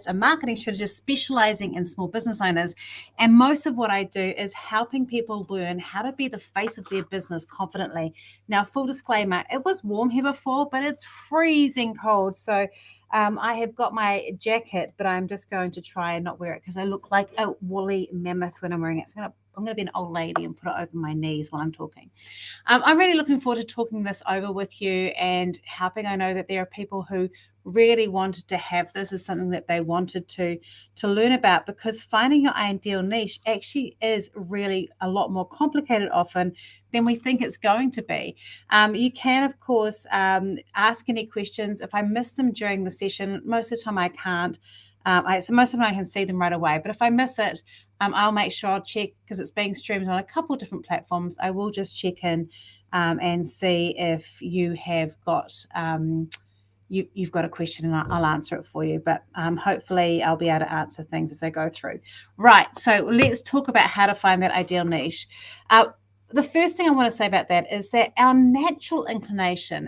a marketing strategist specializing in small business owners. And most of what I do is helping people learn how to be the face of their business confidently. Now, full disclaimer, it was warm here before, but it's freezing cold. So I have got my jacket, but I'm just going to try and not wear it because I look like a woolly mammoth when I'm wearing it. So I'm going to be an old lady and put it over my knees while I'm talking. I'm really looking forward to talking this over with you and helping. I know that there are people who really wanted to have this as something that they wanted to learn about, because finding your ideal niche actually is really a lot more complicated often than we think it's going to be. You can, of course, ask any questions. If I miss them during the session, most of the time I can't. So most of the time I can see them right away. But if I miss it, I'll make sure I'll check, because it's being streamed on a couple of different platforms. I will just check in and see if you have got you've got a question, and I'll answer it for you. But hopefully I'll be able to answer things as I go through. Right, so let's talk about how to find that ideal niche. The first thing I want to say about that is that our natural inclination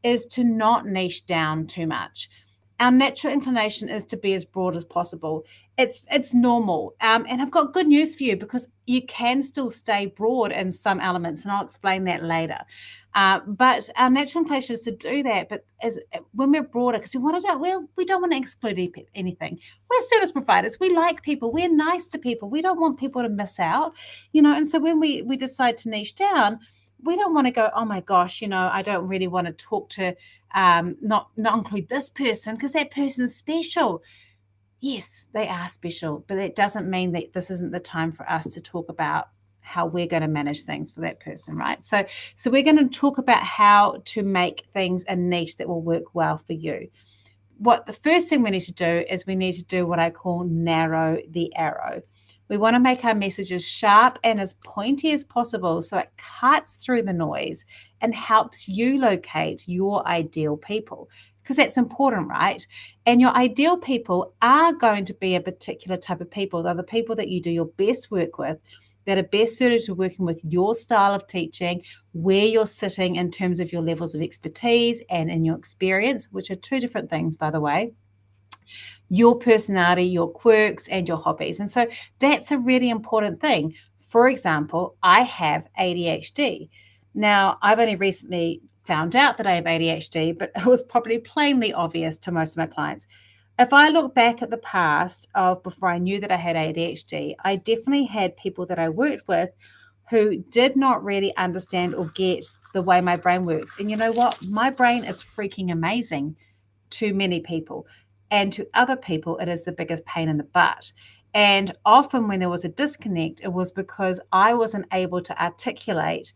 is to not niche down too much. Our natural inclination is to be as broad as possible. It's normal. And I've got good news for you, because you can still stay broad in some elements, and I'll explain that later. But our natural inclination is to do that. But when we're broader, because we don't want to exclude anything. We're service providers. We like people. We're nice to people. We don't want people to miss out, And so when we decide to niche down, we don't want to go, oh my gosh, I don't really want to talk to, not include this person because that person's special. Yes, they are special, but that doesn't mean that this isn't the time for us to talk about how we're going to manage things for that person, right? So we're going to talk about how to make things a niche that will work well for you. What the first thing we need to do is we need to do what I call narrow the arrow. We want to make our message as sharp and as pointy as possible, so it cuts through the noise and helps you locate your ideal people, because that's important, right? And your ideal people are going to be a particular type of people. They're the people that you do your best work with, that are best suited to working with your style of teaching, where you're sitting in terms of your levels of expertise and in your experience, which are two different things, by the way. Your personality, your quirks, and your hobbies. And so that's a really important thing. For example, I have ADHD. Now, I've only recently found out that I have ADHD, but it was probably plainly obvious to most of my clients. If I look back at the past of before I knew that I had ADHD, I definitely had people that I worked with who did not really understand or get the way my brain works. And you know what? My brain is freaking amazing to many people. And to other people, it is the biggest pain in the butt. And often when there was a disconnect, it was because I wasn't able to articulate,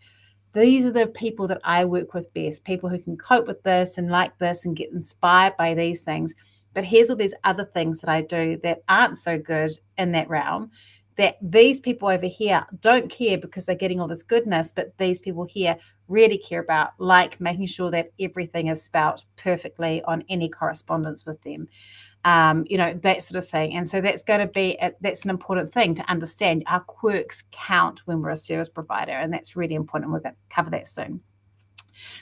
these are the people that I work with best, people who can cope with this and like this and get inspired by these things. But here's all these other things that I do that aren't so good in that realm, that these people over here don't care because they're getting all this goodness, but these people here really care about, like making sure that everything is spelt perfectly on any correspondence with them, that sort of thing. And so that's an important thing to understand. Our quirks count when we're a service provider, and that's really important. We're going to cover that soon.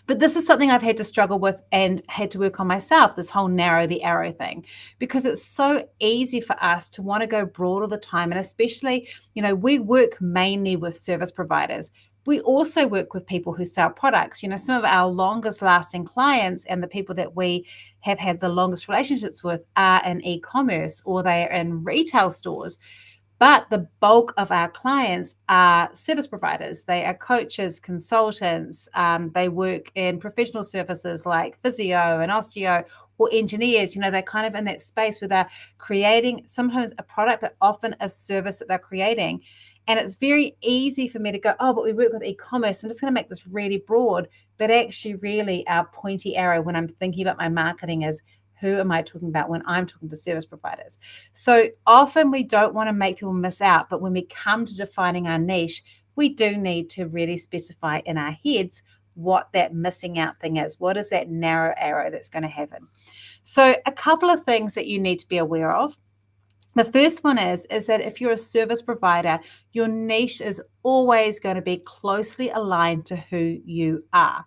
But this is something I've had to struggle with and had to work on myself, this whole narrow the arrow thing, because it's so easy for us to want to go broad all the time. And especially, we work mainly with service providers. We also work with people who sell products. Some of our longest lasting clients and the people that we have had the longest relationships with are in e-commerce, or they are in retail stores. But the bulk of our clients are service providers. They are coaches, consultants. They work in professional services like physio and osteo, or engineers. They're kind of in that space where they're creating sometimes a product, but often a service that they're creating. And it's very easy for me to go, oh, but we work with e-commerce. I'm just going to make this really broad. But actually, really, our pointy arrow when I'm thinking about my marketing is, who am I talking about when I'm talking to service providers? So often we don't want to make people miss out, but when we come to defining our niche, we do need to really specify in our heads what that missing out thing is. What is that narrow arrow that's going to happen? So a couple of things that you need to be aware of. The first one is that if you're a service provider, your niche is always going to be closely aligned to who you are.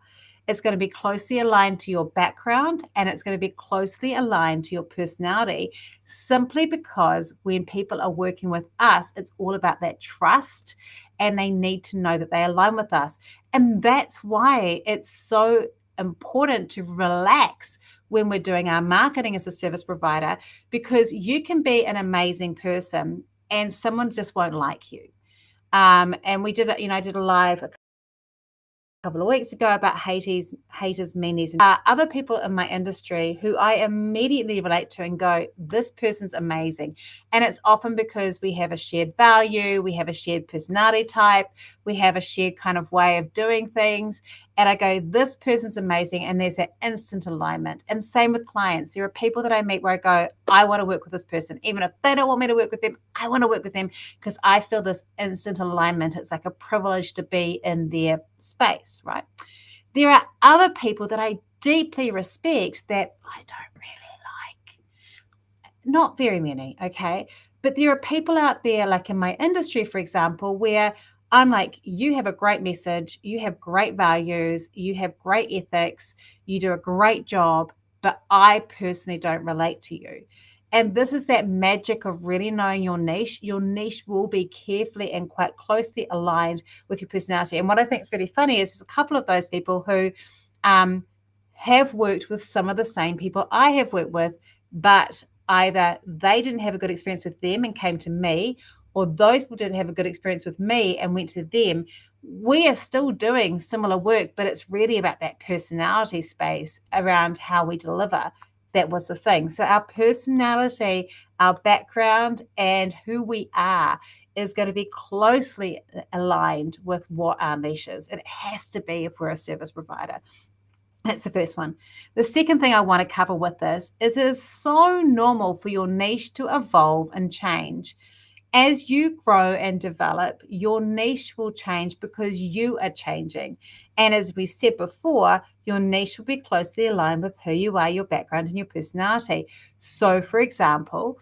It's going to be closely aligned to your background, and it's going to be closely aligned to your personality, simply because when people are working with us, it's all about that trust, and they need to know that they align with us. And that's why it's so important to relax when we're doing our marketing as a service provider, because you can be an amazing person and someone just won't like you. And we did it, I did a live couple of weeks ago about haters, meanies, and other people in my industry who I immediately relate to and go, this person's amazing. And it's often because we have a shared value, we have a shared personality type, we have a shared kind of way of doing things. And I go, this person's amazing. And there's that instant alignment. And same with clients. There are people that I meet where I go, I want to work with this person. Even if they don't want me to work with them, I want to work with them because I feel this instant alignment. It's like a privilege to be in their space, right? There are other people that I deeply respect that I don't really like. Not very many, okay? But there are people out there, like in my industry, for example, where I'm like, you have a great message, you have great values, you have great ethics, you do a great job, but I personally don't relate to you. And this is that magic of really knowing your niche. Your niche will be carefully and quite closely aligned with your personality. And what I think is really funny is a couple of those people who have worked with some of the same people I have worked with, but either they didn't have a good experience with them and came to me, or those people didn't have a good experience with me and went to them. We are still doing similar work, but it's really about that personality space around how we deliver. That was the thing. So our personality, our background, and who we are is going to be closely aligned with what our niche is. It has to be if we're a service provider. That's the first one. The second thing I want to cover with this is it is so normal for your niche to evolve and change. As you grow and develop, your niche will change because you are changing. And as we said before, your niche will be closely aligned with who you are, your background, and your personality. So, for example,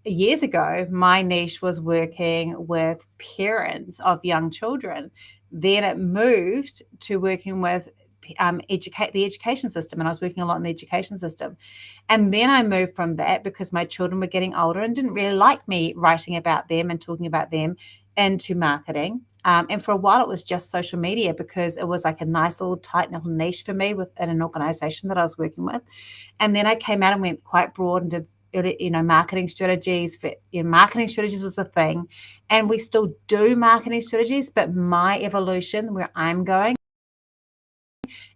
years ago, my niche was working with parents of young children. Then it moved to working with the education system, and I was working a lot in the education system. And then I moved from that because my children were getting older and didn't really like me writing about them and talking about them, into marketing. And for a while, it was just social media because it was like a nice little tight little niche for me within an organization that I was working with. And then I came out and went quite broad and did marketing strategies. Marketing strategies was the thing, and we still do marketing strategies, but my evolution where I'm going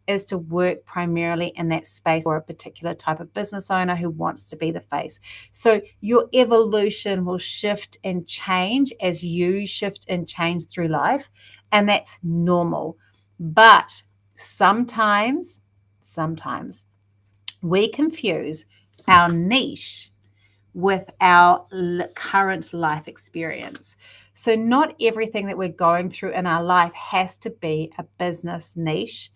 is to work primarily in that space for a particular type of business owner who wants to be the face. So your evolution will shift and change as you shift and change through life, and that's normal. But sometimes we confuse our niche with our current life experience. So not everything that we're going through in our life has to be a business niche.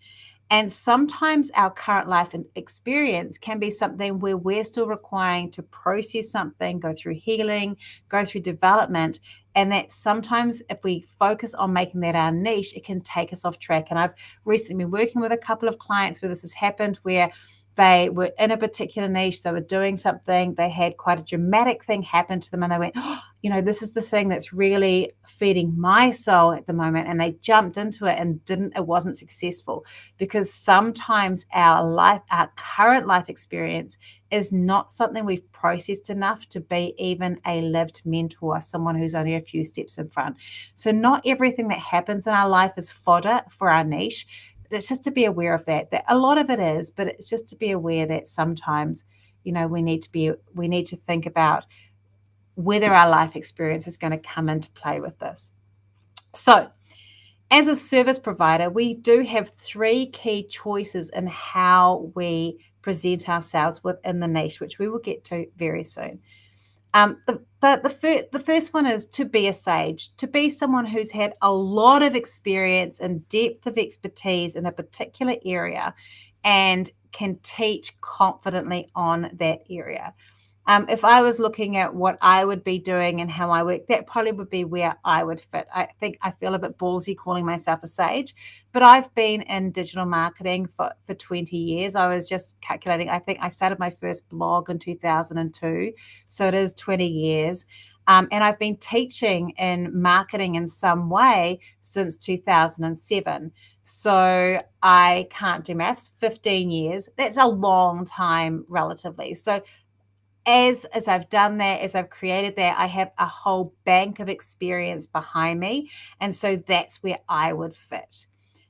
And sometimes our current life and experience can be something where we're still requiring to process something, go through healing, go through development. And that sometimes if we focus on making that our niche, it can take us off track. And I've recently been working with a couple of clients where this has happened, where they were in a particular niche, they were doing something, they had quite a dramatic thing happen to them, and they went, this is the thing that's really feeding my soul at the moment. And they jumped into it and it wasn't successful, because sometimes our current life experience is not something we've processed enough to be even a lived mentor, someone who's only a few steps in front. So not everything that happens in our life is fodder for our niche. But it's just to be aware of that a lot of it is, but it's just to be aware that sometimes, we need to think about whether our life experience is going to come into play with this. So as a service provider, we do have 3 key choices in how we present ourselves within the niche, which we will get to very soon. The first one is to be a sage, to be someone who's had a lot of experience and depth of expertise in a particular area and can teach confidently on that area. If I was looking at what I would be doing and how I work, that probably would be where I would fit. I think I feel a bit ballsy calling myself a sage, but I've been in digital marketing for 20 years. I was just calculating, I think I started my first blog in 2002. So it is 20 years. And I've been teaching in marketing in some way since 2007. So I can't do maths, 15 years. That's a long time relatively. So as I've done that, as I've created that, I have a whole bank of experience behind me. And so that's where I would fit.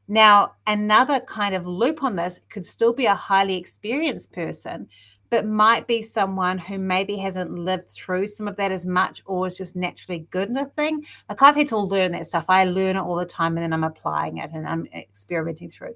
Now, another kind of loop on this could still be a highly experienced person, but might be someone who maybe hasn't lived through some of that as much or is just naturally good at a thing. Like I've had to learn that stuff. I learn it all the time and then I'm applying it and I'm experimenting through.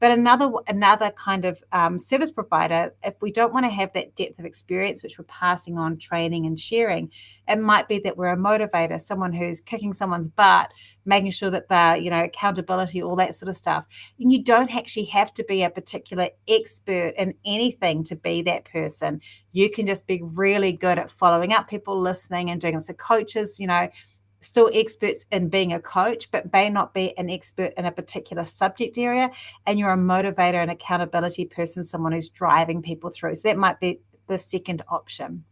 But another kind of service provider, if we don't want to have that depth of experience, which we're passing on, training and sharing, it might be that we're a motivator, someone who's kicking someone's butt, making sure that they're, accountability, all that sort of stuff. And you don't actually have to be a particular expert in anything to be that person. You can just be really good at following up people, listening and doing it. So coaches, still experts in being a coach, but may not be an expert in a particular subject area. And you're a motivator and accountability person, someone who's driving people through. So that might be the second option.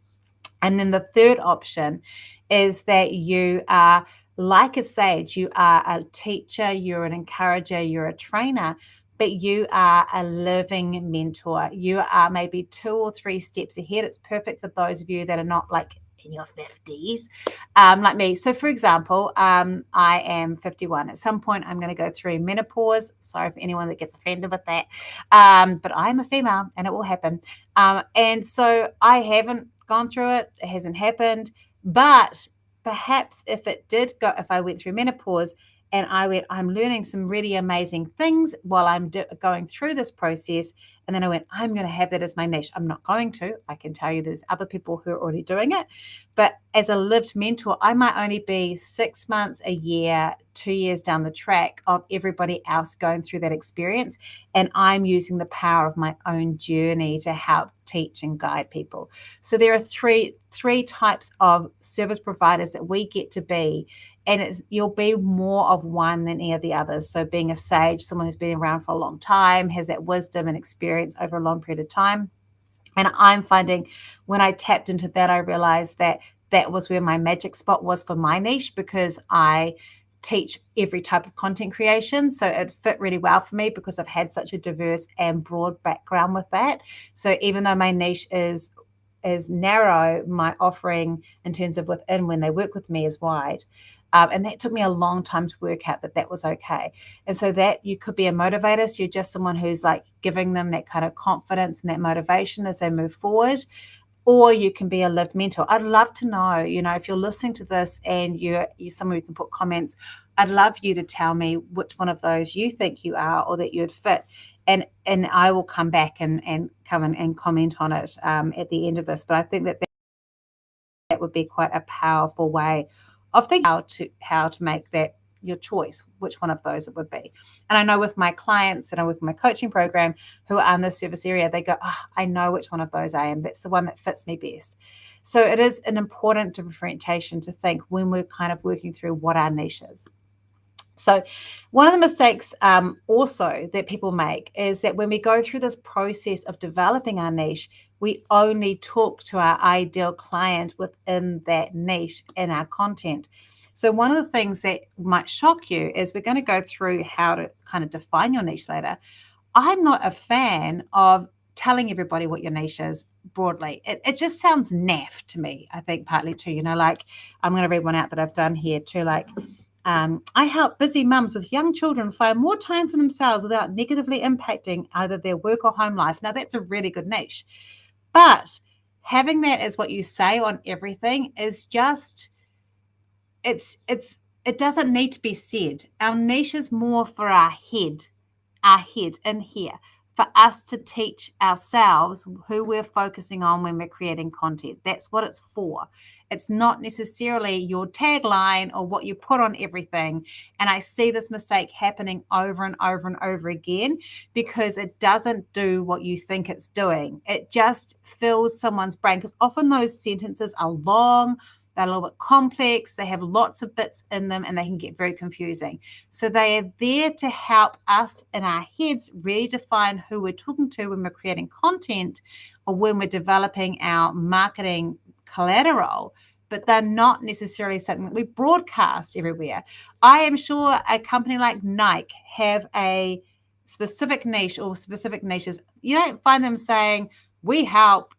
And then the third option is that you are like a sage, you are a teacher, you're an encourager, you're a trainer, but you are a living mentor. You are maybe 2 or 3 steps ahead. It's perfect for those of you that are not like in your 50s, like me. So for example, I am 51. At some point, I'm going to go through menopause. Sorry for anyone that gets offended with that. But I'm a female and it will happen. And so I haven't gone through it. It hasn't happened. But perhaps if I went through menopause and I'm learning some really amazing things while I'm going through this process. And then I went, I'm going to have that as my niche. I'm not going to. I can tell you there's other people who are already doing it. But as a lived mentor, I might only be 6 months, a year, 2 years down the track of everybody else going through that experience. And I'm using the power of my own journey to help teach and guide people. So there are three types of service providers that we get to be. And you'll be more of one than any of the others. So being a sage, someone who's been around for a long time, has that wisdom and experience over a long period of time. And I'm finding when I tapped into that, I realized that that was where my magic spot was for my niche, because I teach every type of content creation. So it fit really well for me because I've had such a diverse and broad background with that. So even though my niche is narrow, my offering in terms of within when they work with me is wide. And that took me a long time to work out that was okay. And so that you could be a motivator. So you're just someone who's like giving them that kind of confidence and that motivation as they move forward. Or you can be a lived mentor. I'd love to know, if you're listening to this and you're someone who can put comments, I'd love you to tell me which one of those you think you are or that you'd fit. And I will come back and come and comment on it at the end of this. But I think that would be quite a powerful way of thinking how to make that your choice, which one of those it would be. And I know with my clients and I work in my coaching program who are in the service area, they go, I know which one of those I am. That's the one that fits me best. So it is an important differentiation to think when we're kind of working through what our niche is. So one of the mistakes also that people make is that when we go through this process of developing our niche, we only talk to our ideal client within that niche in our content. So one of the things that might shock you is we're going to go through how to kind of define your niche later. I'm not a fan of telling everybody what your niche is broadly. It just sounds naff to me, I think, partly too. Like I'm going to read one out that I've done here too, like, I help busy mums with young children find more time for themselves without negatively impacting either their work or home life. Now, that's a really good niche. But having that as what you say on everything is just, it doesn't need to be said. Our niche is more for our head in here. for us to teach ourselves who we're focusing on when we're creating content. That's what it's for. It's not necessarily your tagline or what you put on everything. And I see this mistake happening over and over and over again because it doesn't do what you think it's doing. It just fills someone's brain, because often those sentences are long, they're a little bit complex, they have lots of bits in them, and they can get very confusing. So they are there to help us in our heads really define who we're talking to when we're creating content or when we're developing our marketing collateral, but they're not necessarily something that we broadcast everywhere. I am sure a company like Nike have a specific niche or specific niches. You don't find them saying, we help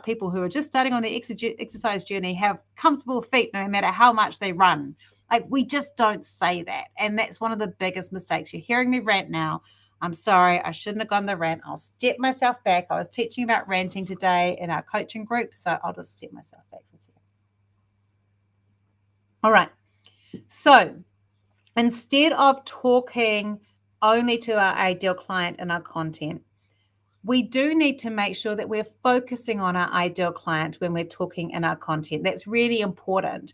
people who are just starting on the exercise journey have comfortable feet no matter how much they run. Like, we just don't say that. And that's one of the biggest mistakes. You're hearing me rant now. I'm sorry, I shouldn't have gone the rant. I'll step myself back. I was teaching about ranting today in our coaching group, so I'll just step myself back for a second. All right. So instead of talking only to our ideal client in our content, we do need to make sure that we're focusing on our ideal client when we're talking in our content. That's really important.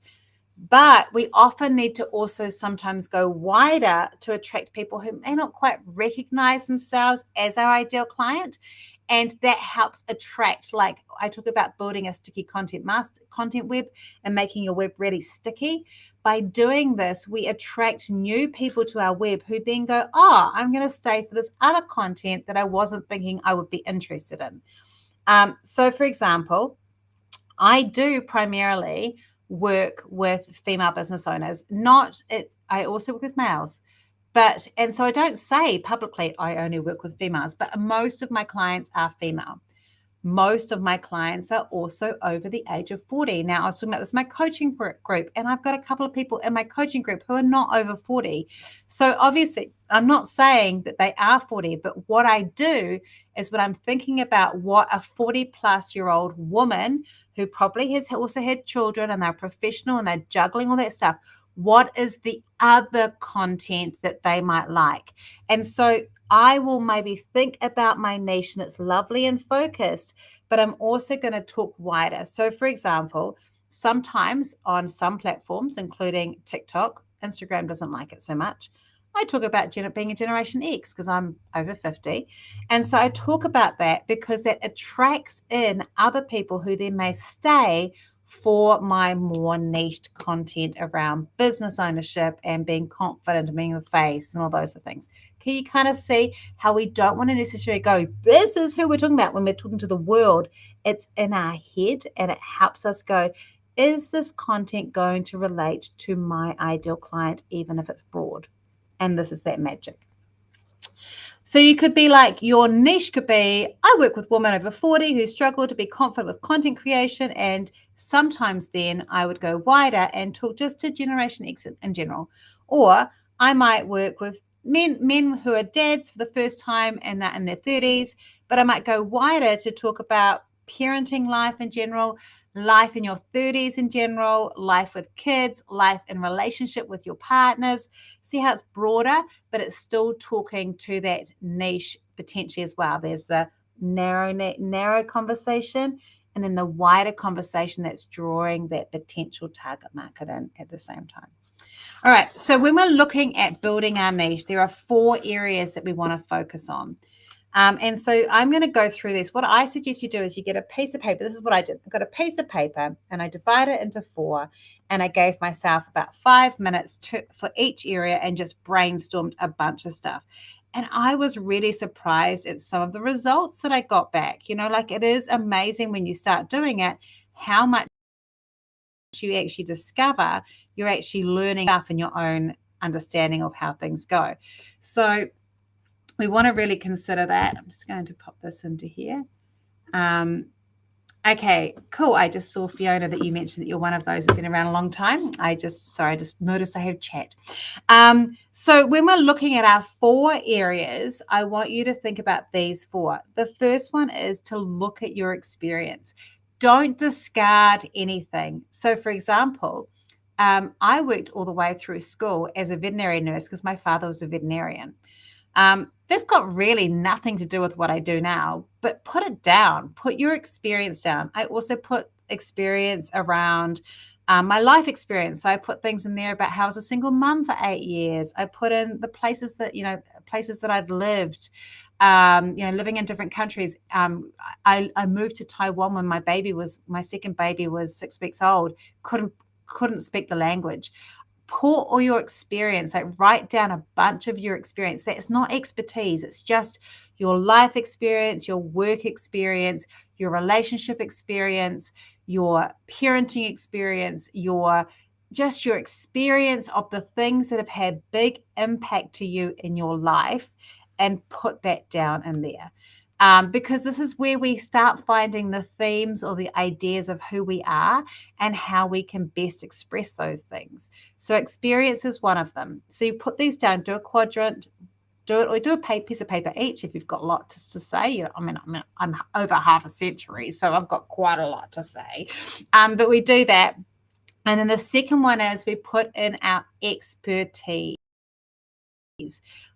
But we often need to also sometimes go wider to attract people who may not quite recognize themselves as our ideal client. And that helps attract, like I talk about building a sticky content web and making your web really sticky. By doing this, we attract new people to our web who then go, oh, I'm going to stay for this other content that I wasn't thinking I would be interested in. So for example, I do primarily work with female business owners. I also work with males. And so I don't say publicly I only work with females, but most of my clients are female. Most of my clients are also over the age of 40. Now, I was talking about this in my coaching group, and I've got a couple of people in my coaching group who are not over 40. So obviously, I'm not saying that they are 40, but what I do is when I'm thinking about what a 40-plus-year-old woman who probably has also had children and they're professional and they're juggling all that stuff, what is the other content that they might like? And so I will maybe think about my niche, and it's lovely and focused, but I'm also going to talk wider. So for example, sometimes on some platforms, including TikTok, Instagram doesn't like it so much, I talk about being a Generation X because I'm over 50. And so I talk about that because that attracts in other people who then may stay for my more niched content around business ownership and being confident and being the face and all those things. Can you kind of see how we don't want to necessarily go, this is who we're talking about when we're talking to the world? It's in our head, and it helps us go, is this content going to relate to my ideal client, even if it's broad? And this is that magic. So you could be like, your niche could be, I work with women over 40 who struggle to be confident with content creation. And sometimes then I would go wider and talk just to Generation X in general. Or I might work with men who are dads for the first time and they're in their 30s, but I might go wider to talk about parenting life in general, life in your 30s in general, life with kids, life in relationship with your partners. See how it's broader, but it's still talking to that niche potentially as well. There's the narrow conversation, and then the wider conversation that's drawing that potential target market in at the same time. All right, so when we're looking at building our niche, there are 4 areas that we want to focus on. And so I'm going to go through this. What I suggest you do is you get a piece of paper. This is what I did. I got a piece of paper and I divided it into 4, and I gave myself about 5 minutes for each area and just brainstormed a bunch of stuff. And I was really surprised at some of the results that I got back. Like, it is amazing when you start doing it, how much you actually discover. You're actually learning stuff in your own understanding of how things go. So we want to really consider that. I'm just going to pop this into here. Okay, cool. I just saw, Fiona, that you mentioned that you're one of those that's been around a long time. I just noticed I have chat. So when we're looking at our 4 areas, I want you to think about these 4. The first one is to look at your experience. Don't discard anything. So for example, I worked all the way through school as a veterinary nurse because my father was a veterinarian. That's got really nothing to do with what I do now, but put it down. Put your experience down. I also put experience around my life experience. So I put things in there about how I was a single mum for 8 years. I put in the places that, places that I'd lived, living in different countries. I moved to Taiwan when my second baby was 6 weeks old, couldn't speak the language. Pour all your experience, like write down a bunch of your experience. That's not expertise. It's just your life experience, your work experience, your relationship experience, your parenting experience, your experience of the things that have had big impact to you in your life, and put that down in there. Because this is where we start finding the themes or the ideas of who we are and how we can best express those things. So experience is one of them. So you put these down, do a quadrant, do a piece of paper each if you've got lots to say. I'm over half a century, so I've got quite a lot to say. But we do that. And then the second one is we put in our expertise.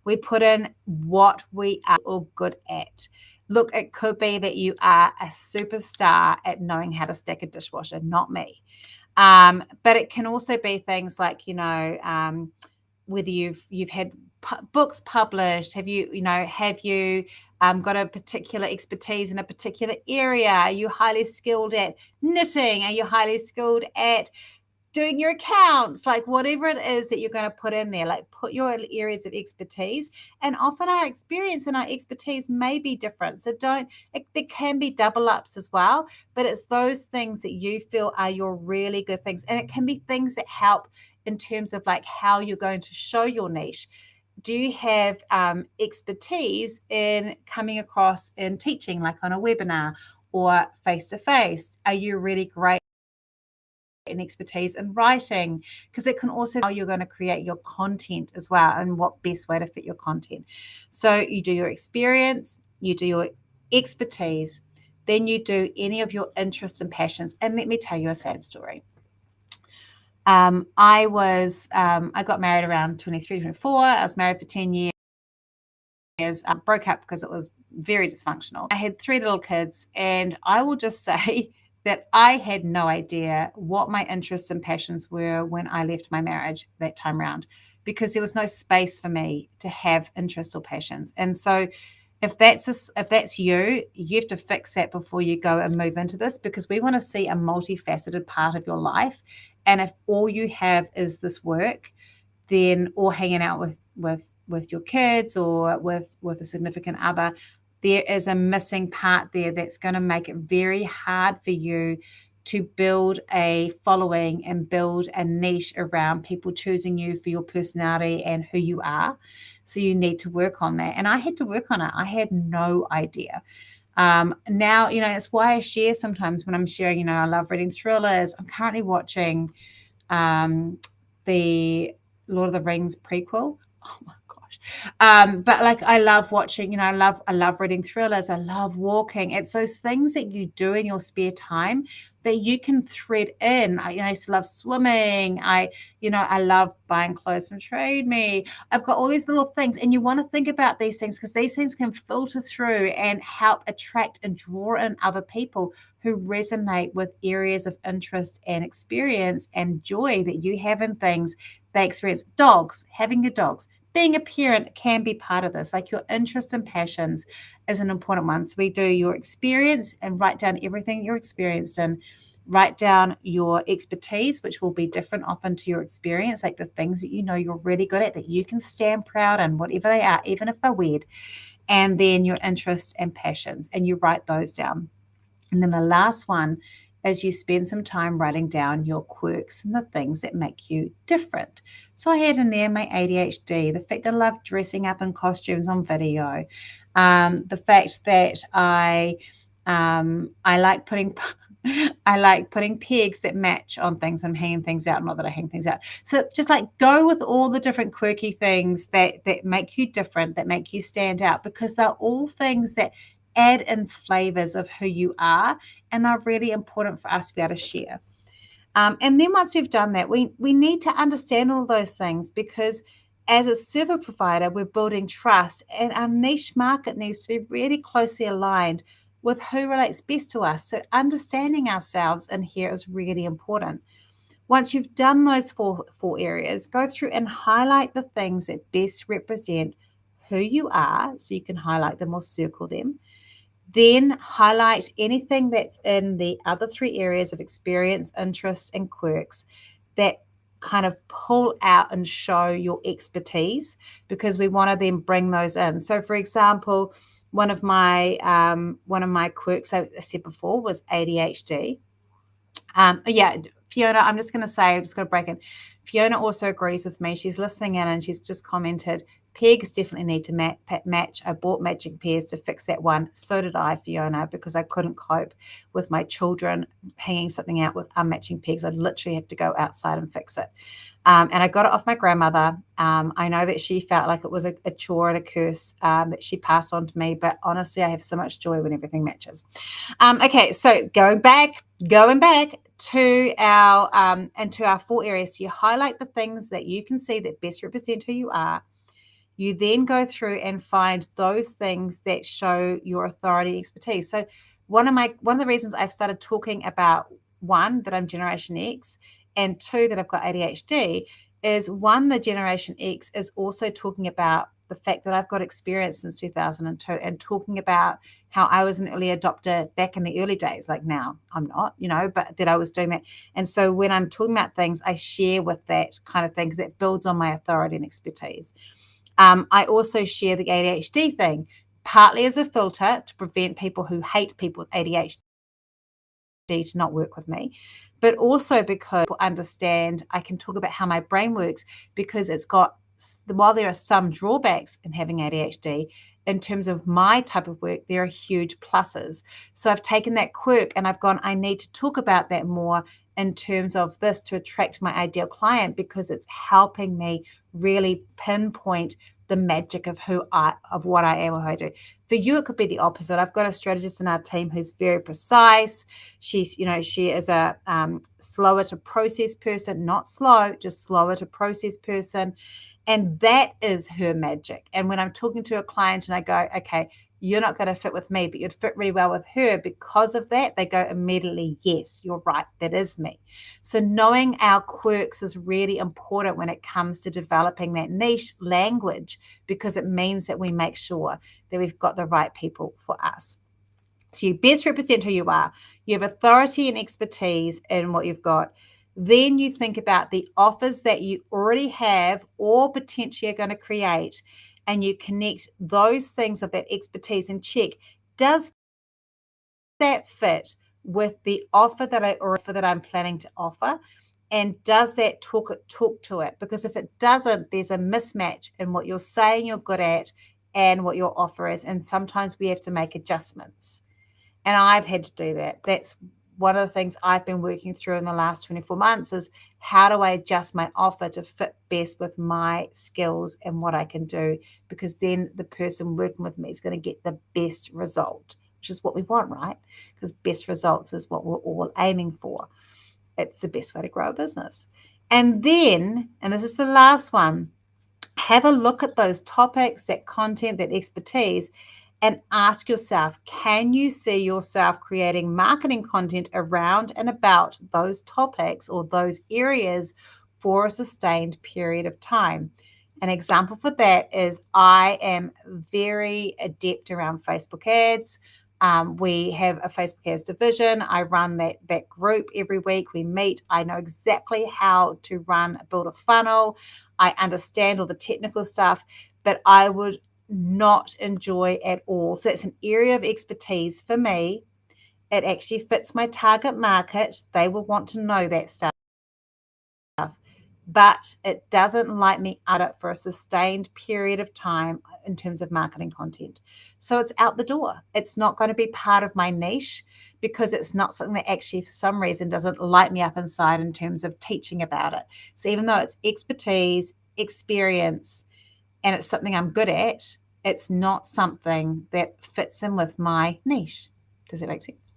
We put in what we are all good at. Look, it could be that you are a superstar at knowing how to stack a dishwasher, not me. But it can also be things like, whether you've had books published, have you got a particular expertise in a particular area? Are you highly skilled at knitting? Are you highly skilled at doing your accounts? Like whatever it is that you're going to put in there, like put your areas of expertise. And often our experience and our expertise may be different. So there can be double ups as well, but it's those things that you feel are your really good things. And it can be things that help in terms of like how you're going to show your niche. Do you have expertise in coming across in teaching, like on a webinar or face-to-face? Are you really great and expertise in writing? Because it can also how you're going to create your content as well, and what best way to fit your content. So you do your experience, you do your expertise, then you do any of your interests and passions. And let me tell you a sad story. I got married around 23, 24. I was married for 10 years. Broke up because it was very dysfunctional. I had 3 little kids, and I will just say that I had no idea what my interests and passions were when I left my marriage that time around, because there was no space for me to have interests or passions. And so if that's you have to fix that before you go and move into this, because we want to see a multifaceted part of your life. And if all you have is this work, then, or hanging out with your kids or with a significant other, there is a missing part there that's going to make it very hard for you to build a following and build a niche around people choosing you for your personality and who you are. So you need to work on that. And I had to work on it. I had no idea. Now, it's why I share sometimes when I'm sharing, I love reading thrillers. I'm currently watching the Lord of the Rings prequel. Oh my gosh. But like, I love watching, I love reading thrillers. I love walking. It's those things that you do in your spare time that you can thread in. I used to love swimming. I love buying clothes from Trade Me. I've got all these little things, and you want to think about these things, because these things can filter through and help attract and draw in other people who resonate with areas of interest and experience and joy that you have in things they experience. Dogs, having your dogs. Being a parent can be part of this. Like, your interests and passions is an important one. So we do your experience and write down everything you're experienced in. Write down your expertise, which will be different often to your experience, like the things that you're really good at, that you can stand proud in, whatever they are, even if they're weird. And then your interests and passions, and you write those down. And then the last one is you spend some time writing down your quirks and the things that make you different. So I had in there my ADHD, the fact I love dressing up in costumes on video, the fact that I like putting pegs that match on things and hanging things out. Not that I hang things out. So just like go with all the different quirky things that make you different, that make you stand out, because they're all things that add in flavors of who you are, and they're really important for us to be able to share. And then once we've done that, we need to understand all those things, because as a service provider, we're building trust, and our niche market needs to be really closely aligned with who relates best to us. So understanding ourselves in here is really important. Once you've done those four areas, go through and highlight the things that best represent who you are, so you can highlight them or circle them. Then highlight anything that's in the other 3 areas of experience, interests, and quirks that kind of pull out and show your expertise, because we want to then bring those in. So, for example, one of my quirks I said before was ADHD. Fiona, I'm just going to break in. Fiona also agrees with me. She's listening in and she's just commented, pegs definitely need to match. I bought matching pairs to fix that one. So did I, Fiona, because I couldn't cope with my children hanging something out with unmatching pegs. I'd literally have to go outside and fix it. And I got it off my grandmother. I know that she felt like it was a chore and a curse that she passed on to me, but honestly, I have so much joy when everything matches. Okay, so going back to our 4 areas. So you highlight the things that you can see that best represent who you are. You then go through and find those things that show your authority and expertise. So one of the reasons I've started talking about, 1, that I'm Generation X, and 2, that I've got ADHD, is 1, the Generation X is also talking about the fact that I've got experience since 2002 and talking about how I was an early adopter back in the early days. Like now I'm not, but that I was doing that. And so when I'm talking about things, I share with that kind of thing because it builds on my authority and expertise. I also share the ADHD thing, partly as a filter to prevent people who hate people with ADHD to not work with me, but also because people understand I can talk about how my brain works, because while there are some drawbacks in having ADHD, in terms of my type of work, there are huge pluses. So I've taken that quirk and I've gone, I need to talk about that more in terms of this to attract my ideal client, because it's helping me really pinpoint the magic of what I am or who I do. For you, it could be the opposite. I've got a strategist in our team who's very precise. She is a slower to process person, not slow, just slower to process person. And that is her magic. And when I'm talking to a client and I go, okay, you're not going to fit with me, but you'd fit really well with her because of that, they go immediately, yes, you're right, that is me. So knowing our quirks is really important when it comes to developing that niche language, because it means that we make sure that we've got the right people for us. So you best represent who you are. You have authority and expertise in what you've got. Then you think about the offers that you already have or potentially are going to create, and you connect those things of that expertise and check, does that fit with the offer that I'm planning to offer? And does that talk to it? Because if it doesn't, there's a mismatch in what you're saying you're good at and what your offer is. And sometimes we have to make adjustments. And I've had to do that. That's one of the things I've been working through in the last 24 months is how do I adjust my offer to fit best with my skills and what I can do, because then the person working with me is going to get the best result, which is what we want, right? Because best results is what we're all aiming for. It's the best way to grow a business. And then, and this is the last one, have a look at those topics, that content, that expertise, and ask yourself, can you see yourself creating marketing content around and about those topics or those areas for a sustained period of time? An example for that is I am very adept around Facebook ads. We have a Facebook ads division. I run that group every week. We meet. I know exactly how to build a funnel. I understand all the technical stuff, but I would not enjoy at all. So that's an area of expertise for me. It actually fits my target market. They will want to know that stuff, but it doesn't light me up for a sustained period of time in terms of marketing content. So it's out the door. It's not going to be part of my niche because it's not something that actually for some reason doesn't light me up inside in terms of teaching about it. So even though it's expertise, experience, and it's something I'm good at, it's not something that fits in with my niche. Does that make sense?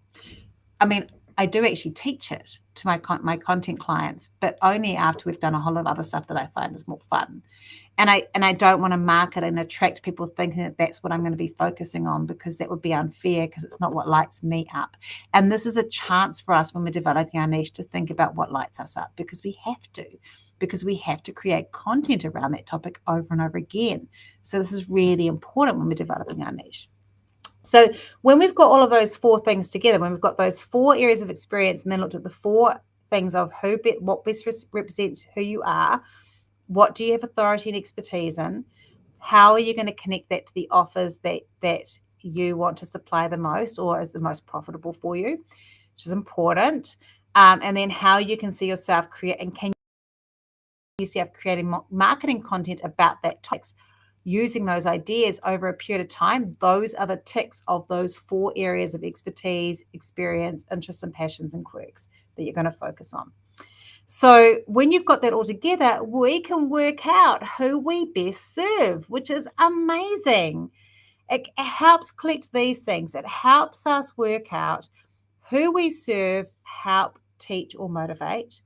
I mean, I do actually teach it to my content clients, but only after we've done a whole lot of other stuff that I find is more fun. And I don't want to market and attract people thinking that that's what I'm going to be focusing on, because that would be unfair, because it's not what lights me up. And this is a chance for us when we're developing our niche to think about what lights us up, because we have to create content around that topic over and over again. So this is really important when we're developing our niche. So when we've got all of those 4 things together, when we've got those 4 areas of experience and then looked at the 4 things of what best represents who you are, what do you have authority and expertise in, how are you going to connect that to the offers that you want to supply the most or is the most profitable for you, which is important, and then how you can see yourself creating marketing content about that topic. Using those ideas over a period of time, those are the ticks of those 4 areas of expertise, experience, interests, and passions and quirks that you're going to focus on. So when you've got that all together, we can work out who we best serve, which is amazing. It helps collect these things. It helps us work out who we serve, help, teach, or motivate,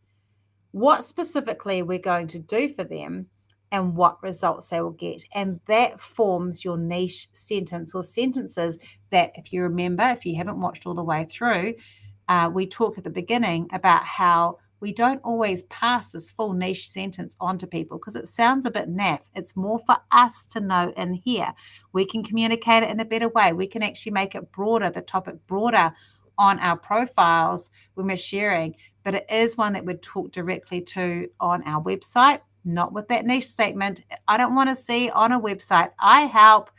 what specifically we're going to do for them, and what results they will get. And that forms your niche sentence or sentences that, if you remember, if you haven't watched all the way through, we talk at the beginning about how we don't always pass this full niche sentence on to people because it sounds a bit naff. It's more for us to know in here. We can communicate it in a better way. We can actually make it broader, the topic broader on our profiles when we're sharing, but it is one that we'd talk directly to on our website, not with that niche statement. I don't want to see on a website, I help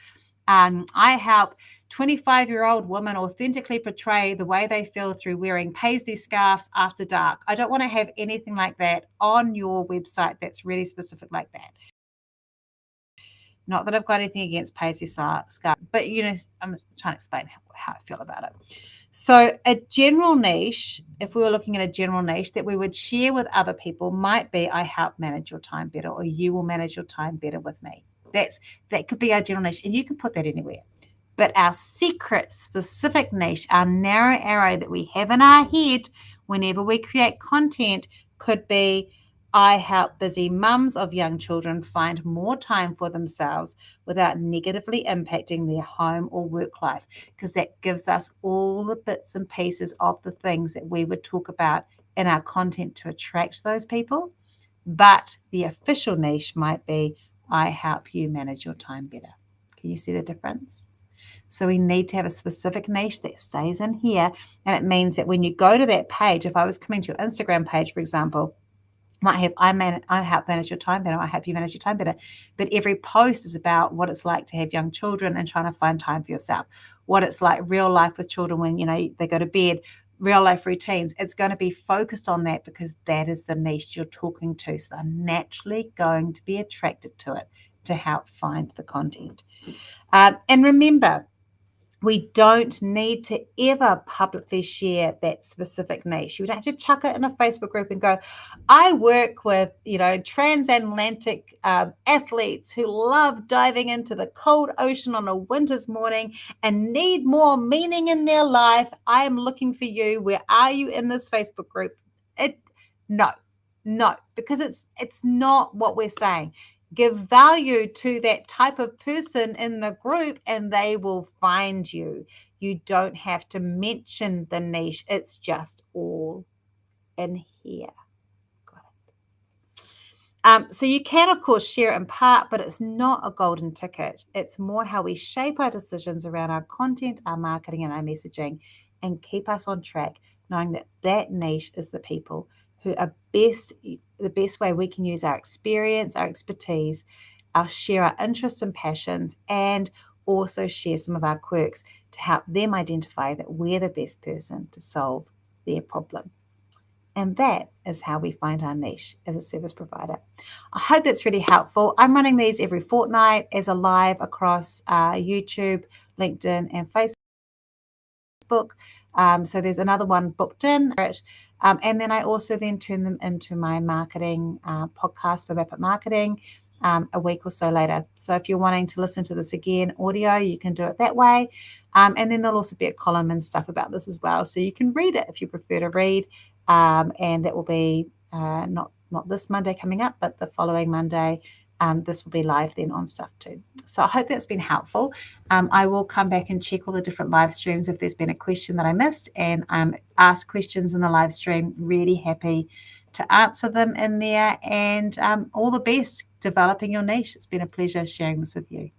25-year-old women authentically portray the way they feel through wearing paisley scarves after dark. I don't want to have anything like that on your website that's really specific like that. Not that I've got anything against paisley scarves, but I'm trying to explain how I feel about it. So a general niche, if we were looking at a general niche that we would share with other people, might be, I help manage your time better, or you will manage your time better with me. That could be our general niche, and you can put that anywhere. But our secret specific niche, our narrow arrow that we have in our head whenever we create content, could be, I help busy mums of young children find more time for themselves without negatively impacting their home or work life, because that gives us all the bits and pieces of the things that we would talk about in our content to attract those people. But the official niche might be, I help you manage your time better. Can you see the difference? So we need to have a specific niche that stays in here. And it means that when you go to that page, if I was coming to your Instagram page, for example, might have, I help manage your time better, I help you manage your time better. But every post is about what it's like to have young children and trying to find time for yourself, what it's like real life with children when, they go to bed, real life routines. It's going to be focused on that because that is the niche you're talking to. So they're naturally going to be attracted to it to help find the content. And remember, we don't need to ever publicly share that specific niche. You don't have to chuck it in a Facebook group and go, I work with, transatlantic athletes who love diving into the cold ocean on a winter's morning and need more meaning in their life. I am looking for you. Where are you in this Facebook group? No, because it's not what we're saying. Give value to that type of person in the group and they will find you. You don't have to mention the niche. It's just all in here. Got it. So you can, of course, share it in part, but it's not a golden ticket. It's more how we shape our decisions around our content, our marketing, and our messaging, and keep us on track, knowing that that niche is the people who are the best way we can use our experience, our expertise, share our interests and passions, and also share some of our quirks to help them identify that we're the best person to solve their problem. And that is how we find our niche as a service provider. I hope that's really helpful. I'm running these every fortnight as a live across YouTube, LinkedIn, and Facebook. So there's another one booked in. And then I also then turn them into my marketing podcast for Rapid Marketing. a week or so later. So if you're wanting to listen to this again, audio, you can do it that way. And then there'll also be a column and stuff about this as well. So you can read it if you prefer to read. And that will be not this Monday coming up, but the following Monday. This will be live then on Stuff too. So I hope that's been helpful. I will come back and check all the different live streams if there's been a question that I missed, and ask questions in the live stream. Really happy to answer them in there, and all the best developing your niche. It's been a pleasure sharing this with you.